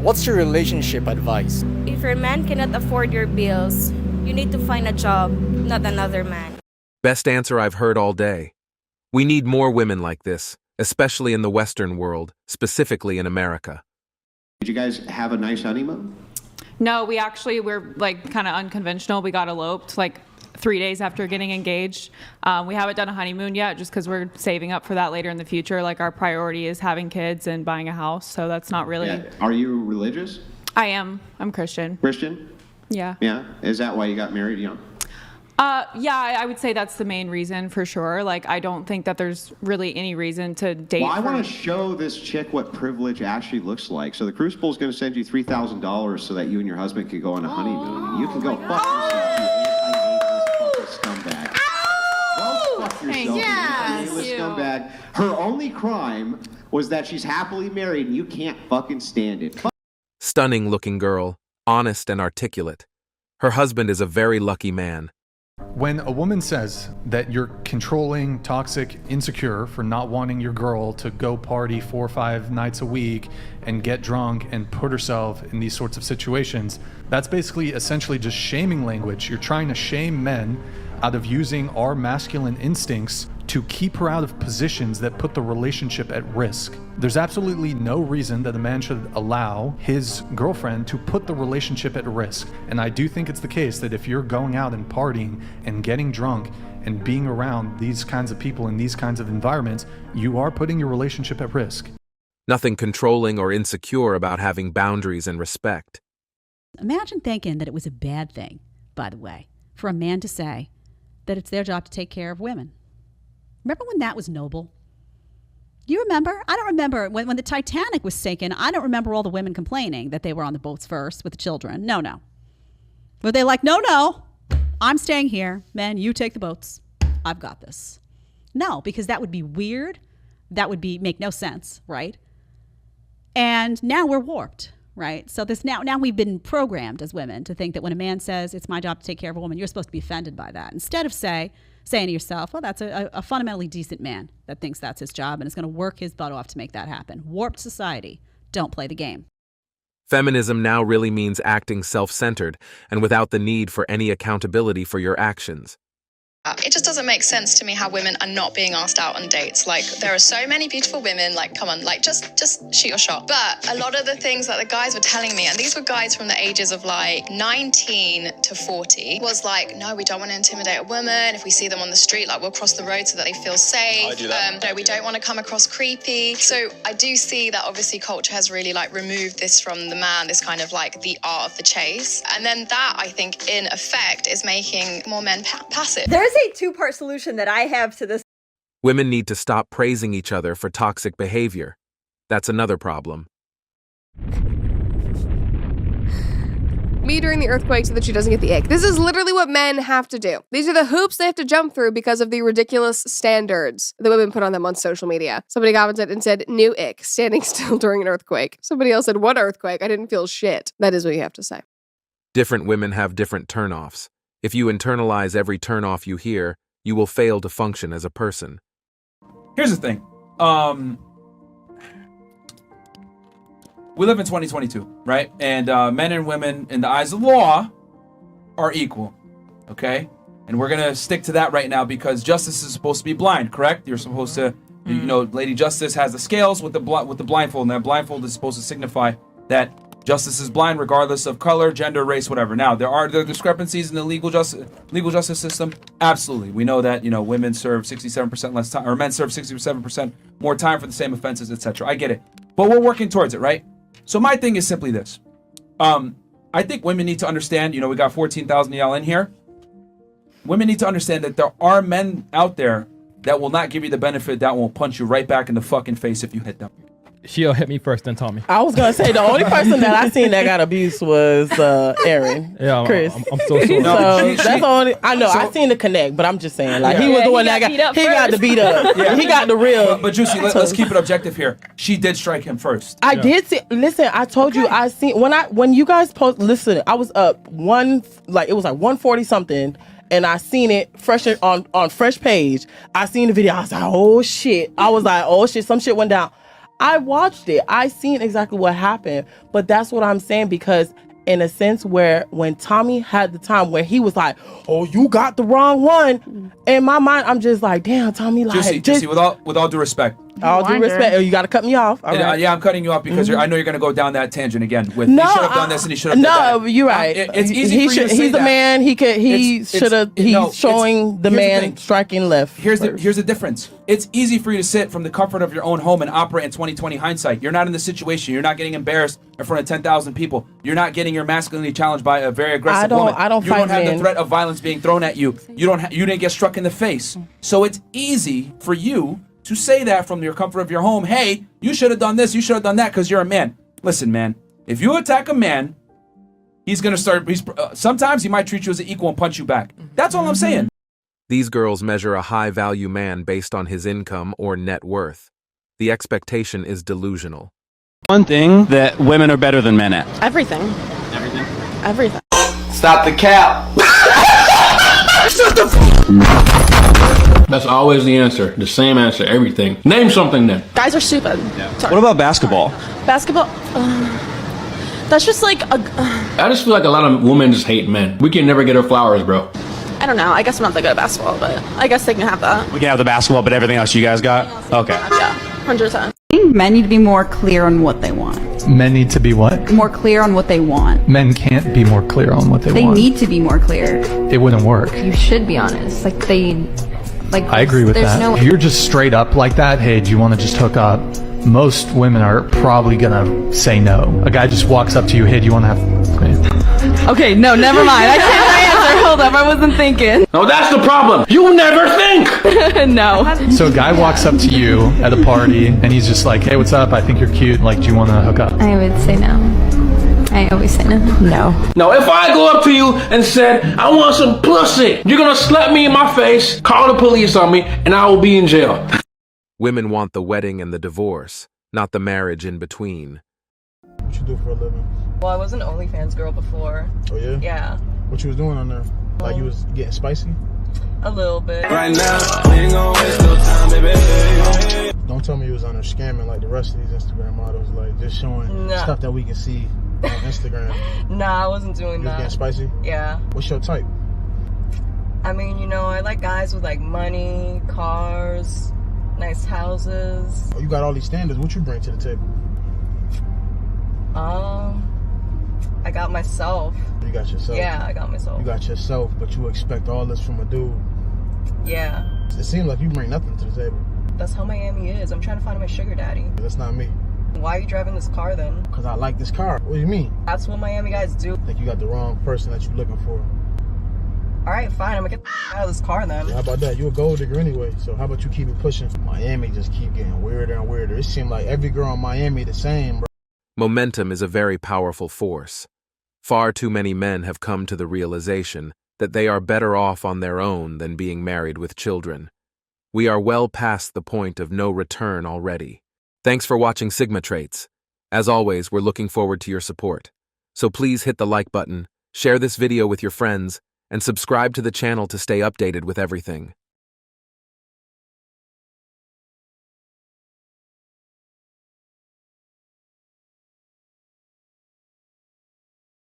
What's your relationship advice? If your man cannot afford your bills, you need to find a job, not another man. Best answer I've heard all day. We need more women like this, especially in the Western world, specifically in America. Did you guys have a nice honeymoon? No, we're like kind of unconventional. We got eloped like 3 days after getting engaged. We haven't done a honeymoon yet just because we're saving up for that later in the future. Like our priority is having kids and buying a house. So that's not really. Yeah. Are you religious? I am. I'm Christian. Christian? Yeah. Yeah. Is that why you got married young? Yeah, I would say that's the main reason for sure. Like, I don't think that there's really any reason to date. Well, I want to show this chick what privilege actually looks like. So the Crucible is going to send you $3,000 so that you and your husband can go on a honeymoon. You can go fuck yourself, you anti-ageless fucking scumbag. Go fuck yourself, you anti-ageless scumbag. Her only crime was that she's happily married and you can't fucking stand it. Stunning looking girl, honest and articulate. Her husband is a very lucky man. When a woman says that you're controlling, toxic, insecure for not wanting your girl to go party 4 or 5 nights a week and get drunk and put herself in these sorts of situations, that's basically essentially just shaming language. You're trying to shame men out of using our masculine instincts to keep her out of positions that put the relationship at risk. There's absolutely no reason that a man should allow his girlfriend to put the relationship at risk. And I do think it's the case that if you're going out and partying and getting drunk and being around these kinds of people in these kinds of environments, you are putting your relationship at risk. Nothing controlling or insecure about having boundaries and respect. Imagine thinking that it was a bad thing, by the way, for a man to say that it's their job to take care of women. Remember when that was noble? You remember? I don't remember. When the Titanic was sinking, I don't remember all the women complaining that they were on the boats first with the children. No. Were they like, no, I'm staying here. Men, you take the boats. I've got this. No, because that would be weird. That would make no sense, right? And now we're warped, right? So this now we've been programmed as women to think that when a man says it's my job to take care of a woman, you're supposed to be offended by that. Instead of saying to yourself, well, that's a fundamentally decent man that thinks that's his job and is going to work his butt off to make that happen. Warped society. Don't play the game. Feminism now really means acting self-centered and without the need for any accountability for your actions. It just doesn't make sense to me how women are not being asked out on dates. Like, there are so many beautiful women, like, come on, like, just shoot your shot. But a lot of the things that the guys were telling me, and these were guys from the ages of like 19 to 40, was like, no, we don't want to intimidate a woman. If we see them on the street, like, we'll cross the road so that they feel safe. I do that. No, we don't want to come across creepy. So I do see that obviously culture has really like removed this from the man, this kind of like the art of the chase. And then that, I think, in effect, is making more men passive. There's a two-part solution that I have to this. Women need to stop praising each other for toxic behavior. That's another problem. Me during the earthquake so that she doesn't get the ick. This is literally what men have to do. These are the hoops they have to jump through because of the ridiculous standards that women put on them on social media. Somebody commented and said, new ick, standing still during an earthquake. Somebody else said, what earthquake? I didn't feel shit. That is what you have to say. Different women have different turnoffs. If you internalize every turnoff you hear, you will fail to function as a person. Here's the thing. We live in 2022, right? And men and women, in the eyes of the law, are equal, okay? And we're going to stick to that right now because justice is supposed to be blind, correct? You're supposed to, Lady Justice has the scales with the blindfold, and that blindfold is supposed to signify that justice is blind regardless of color, gender, race, whatever. Now, there are discrepancies in the legal justice system. Absolutely. We know that, women serve 67% less time, or men serve 67% more time for the same offenses, etc. I get it. But we're working towards it, right? So my thing is simply this. I think women need to understand, we got 14,000 of y'all in here. Women need to understand that there are men out there that will not give you the benefit, that will punch you right back in the fucking face if you hit them. She'll hit me first, then Tommy. I was gonna say the only person that I seen that got abused was Aaron. Yeah, Chris. I'm so sorry. So that's the only. I know. I seen the connect, but I'm just saying, like, he was the one that got the beat up. Yeah. He got the real. But Juicy, let's keep it objective here. She did strike him first. I did see. Listen, I told you. I seen when you guys post. Listen, I was up it was like 140 something. And I seen it fresh on Fresh Page. I seen the video. I was like, oh shit. Some shit went down. I watched it. I seen exactly what happened. But that's what I'm saying, because in a sense where when Tommy had the time where he was like, oh, you got the wrong one. In my mind, I'm just like, damn, Tommy, like, Juicy, with all due respect. All due respect. Oh, you got to cut me off. All right. Yeah, I'm cutting you off because I know you're going to go down that tangent again. With No, he should have done this and he should have done that. you're right. It's easy for you to say he's that. a man. He's showing the man striking left. Here's the difference. It's easy for you to sit from the comfort of your own home and operate in 2020 hindsight. You're not in the situation. You're not getting embarrassed in front of 10,000 people. You're not getting your masculinity challenged by a very aggressive woman. I don't You don't have men. the threat of violence being thrown at you. You didn't get struck in the face. So it's easy for you to say that from your comfort of your home. Hey, you should have done this. You should have done that because you're a man. Listen, man. If you attack a man, he's gonna start. Sometimes he might treat you as an equal and punch you back. That's all I'm saying. These girls measure a high-value man based on his income or net worth. The expectation is delusional. One thing that women are better than men at. Everything. Everything. Stop the cap. That's always the answer. The same answer, everything. Name something then. Guys are stupid. What about basketball? Basketball. That's just like a. I just feel like a lot of women just hate men. We can never get our flowers, bro. I don't know. I guess I'm not that good at basketball, but I guess they can have that. We can have the basketball, but everything else you guys got? Okay. Yeah, 100%. I think men need to be more clear on what they want. Men need to be what? More clear on what they want. Men can't be more clear on what they want. They need to be more clear. It wouldn't work. You should be honest. I agree with that. If you're just straight up like that, hey, do you want to just hook up? Most women are probably gonna say no. A guy just walks up to you, hey, do you want to have... Okay, no, never mind. I changed my answer. Hold up, I wasn't thinking. No, that's the problem. You never think. No. So a guy walks up to you at a party, and he's just like, hey, what's up? I think you're cute. Like, do you want to hook up? I would say no. I always say no. No. Now, if I go up to you and said, I want some pussy, you're gonna slap me in my face, call the police on me, and I will be in jail. Women want the wedding and the divorce, not the marriage in between. What you do for a living? Well, I was an OnlyFans girl before. Oh yeah? Yeah. What you was doing on there? Like you was getting spicy? A little bit. Right now, we ain't gonna waste no time, baby. Don't tell me you was on there scamming like the rest of these Instagram models, like just showing stuff that we can see on Instagram. Nah, I wasn't doing You was that. getting spicy? Yeah. What's your type? I mean, I like guys with like money, cars, nice houses. Oh, you got all these standards. What you bring to the table? I got myself. You got yourself? Yeah, I got myself. You got yourself, but you expect all this from a dude. Yeah. It seems like you bring nothing to the table. That's how Miami is. I'm trying to find my sugar daddy. That's not me. Why are you driving this car then? Because I like this car. What do you mean? That's what Miami guys do. I think you got the wrong person that you're looking for. All right, fine. I'm gonna get out of this car then. Yeah, how about that? You're a gold digger anyway, so how about you keep it pushing? Miami just keep getting weirder and weirder. It seems like every girl in Miami the same, bro. Momentum is a very powerful force. Far too many men have come to the realization that they are better off on their own than being married with children. We are well past the point of no return already. Thanks for watching Sigma Traits. As always, we're looking forward to your support. So please hit the like button, share this video with your friends, and subscribe to the channel to stay updated with everything.